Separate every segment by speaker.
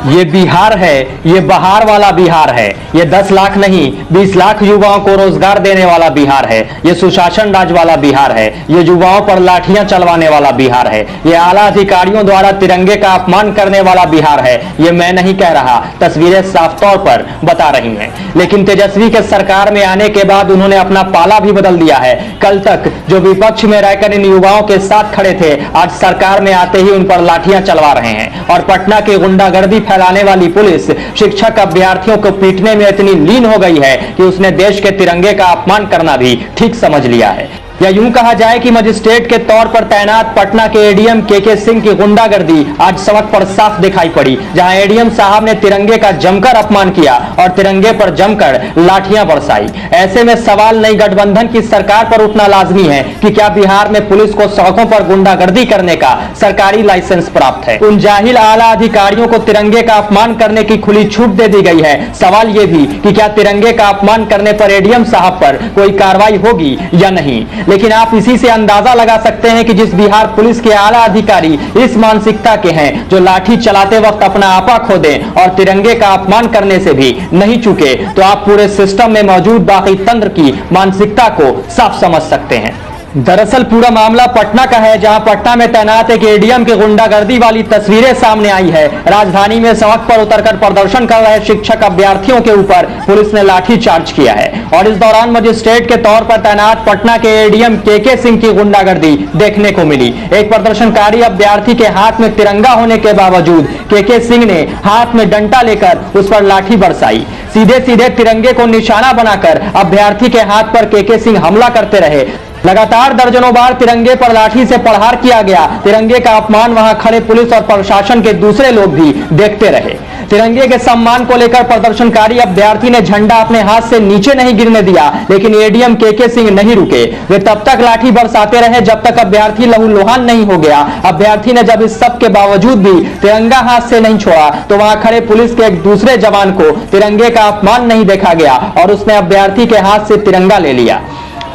Speaker 1: ये बिहार है, ये बहार वाला बिहार है। ये 10 लाख नहीं 20 लाख युवाओं को रोजगार देने वाला बिहार है। ये सुशासन राज वाला बिहार है। ये युवाओं पर लाठियां चलवाने वाला बिहार है। ये आला अधिकारियों द्वारा तिरंगे का अपमान करने वाला बिहार है। ये मैं नहीं कह रहा, तस्वीरें साफ तौर पर बता रही हैं। लेकिन तेजस्वी के सरकार में आने के बाद उन्होंने अपना पाला भी बदल दिया है। कल तक जो विपक्ष में रहकर इन युवाओं के साथ खड़े थे, आज सरकार में आते ही उन पर लाठियां चलवा रहे हैं। और पटना की गुंडागर्दी फैलाने वाली पुलिस शिक्षक अभ्यर्थियों को पीटने में इतनी लीन हो गई है कि उसने देश के तिरंगे का अपमान करना भी ठीक समझ लिया है। या यूं कहा जाए कि मजिस्ट्रेट के तौर पर तैनात पटना के एडीएम के सिंह की गुंडागर्दी आज सड़क पर साफ दिखाई पड़ी, जहां एडीएम साहब ने तिरंगे का जमकर अपमान किया और तिरंगे पर जमकर लाठियां बरसाई। ऐसे में सवाल नई गठबंधन की सरकार पर उठना लाजमी है कि क्या बिहार में पुलिस को सड़कों पर गुंडागर्दी करने का सरकारी लाइसेंस प्राप्त है। उन जाहिल आला अधिकारियों को तिरंगे का अपमान करने की खुली छूट दे दी गई है। सवाल यह भी कि क्या तिरंगे का अपमान करने पर एडीएम साहब पर कोई कार्रवाई होगी या नहीं। लेकिन आप इसी से अंदाजा लगा सकते हैं कि जिस बिहार पुलिस के आला अधिकारी इस मानसिकता के हैं, जो लाठी चलाते वक्त अपना आपा खो दें और तिरंगे का अपमान करने से भी नहीं चूके, तो आप पूरे सिस्टम में मौजूद बाकी तंत्र की मानसिकता को साफ समझ सकते हैं। दरअसल पूरा मामला पटना का है, जहां पटना में तैनात एक एडीएम की गुंडागर्दी वाली तस्वीरें सामने आई है। राजधानी में सड़क पर उतरकर प्रदर्शन कर रहे शिक्षक अभ्यर्थियों के ऊपर पुलिस ने लाठी चार्ज किया है और इस दौरान मजिस्ट्रेट के तौर पर तैनात पटना के एडीएम के सिंह की गुंडागर्दी देखने को मिली। एक प्रदर्शनकारी अभ्यर्थी के हाथ में तिरंगा होने के बावजूद के सिंह ने हाथ में डंडा लेकर उस पर लाठी बरसाई। सीधे सीधे तिरंगे को निशाना बनाकर अभ्यर्थी के हाथ पर के सिंह हमला करते रहे। लगातार दर्जनों बार तिरंगे पर लाठी से प्रहार किया गया। तिरंगे का अपमान वहां खड़े पुलिस और प्रशासन के दूसरे लोग भी देखते रहे। तिरंगे के सम्मान को लेकर प्रदर्शनकारी अभ्यर्थी ने झंडा अपने हाथ से नीचे नहीं गिरने दिया, लेकिन एडीएम के सिंह नहीं रुके। वे तब तक लाठी बरसाते रहे जब तक अभ्यर्थी लहूलुहान नहीं हो गया। अभ्यर्थी ने जब इस सब के बावजूद भी तिरंगा हाथ से नहीं छोड़ा, तो वहां खड़े पुलिस के एक दूसरे जवान को तिरंगे का अपमान नहीं देखा गया और उसने अभ्यर्थी के हाथ से तिरंगा ले लिया।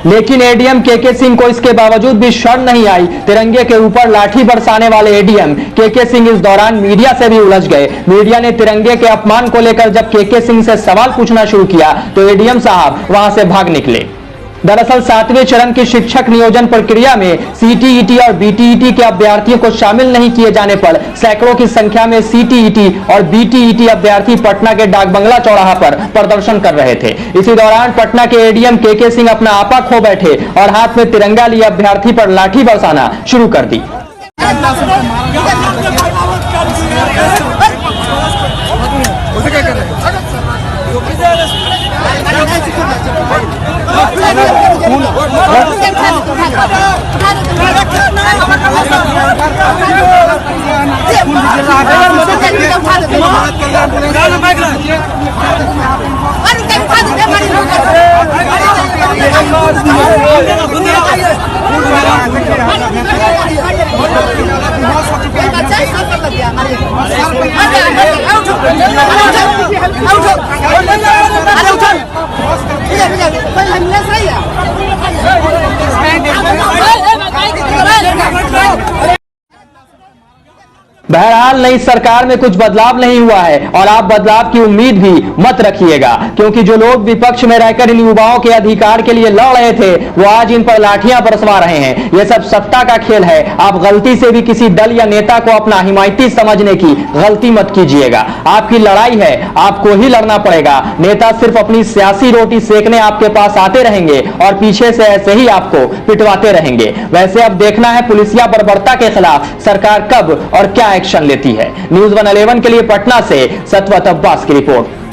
Speaker 1: लेकिन एडीएम के सिंह को इसके बावजूद भी शर्म नहीं आई। तिरंगे के ऊपर लाठी बरसाने वाले एडीएम के सिंह इस दौरान मीडिया से भी उलझ गए। मीडिया ने तिरंगे के अपमान को लेकर जब के सिंह से सवाल पूछना शुरू किया, तो एडीएम साहब वहां से भाग निकले। दरअसल 7वें चरण की शिक्षक नियोजन प्रक्रिया में सीटीईटी और बीटीईटी के अभ्यर्थियों को शामिल नहीं किए जाने पर सैकड़ों की संख्या में सीटीईटी और बीटीईटी अभ्यर्थी पटना के डाक बंगला चौराहा पर प्रदर्शन कर रहे थे। इसी दौरान पटना के एडीएम के सिंह अपना आपा खो बैठे और हाथ में तिरंगा लिए अभ्यर्थी पर लाठी बरसाना शुरू कर दी। बहरहाल नई सरकार में कुछ बदलाव नहीं हुआ है और आप बदलाव की उम्मीद भी मत रखिएगा, क्योंकि जो लोग विपक्ष में रहकर इन युवाओं के अधिकार के लिए लड़ रहे थे, वो आज इन पर लाठियां बरसवा रहे हैं। यह सब सत्ता का खेल है। आप गलती से भी किसी दल या नेता को अपना हिमायती समझने की गलती मत कीजिएगा। आपकी लड़ाई है, आपको ही लड़ना पड़ेगा। नेता सिर्फ अपनी सियासी रोटी सेकने आपके पास आते रहेंगे और पीछे से ऐसे ही आपको पिटवाते रहेंगे। वैसे अब देखना है पुलिसिया बर्बरता के खिलाफ सरकार कब और क्या एक्शन लेती है। न्यूज़ 111 के लिए पटना से सतवत अब्बास की रिपोर्ट।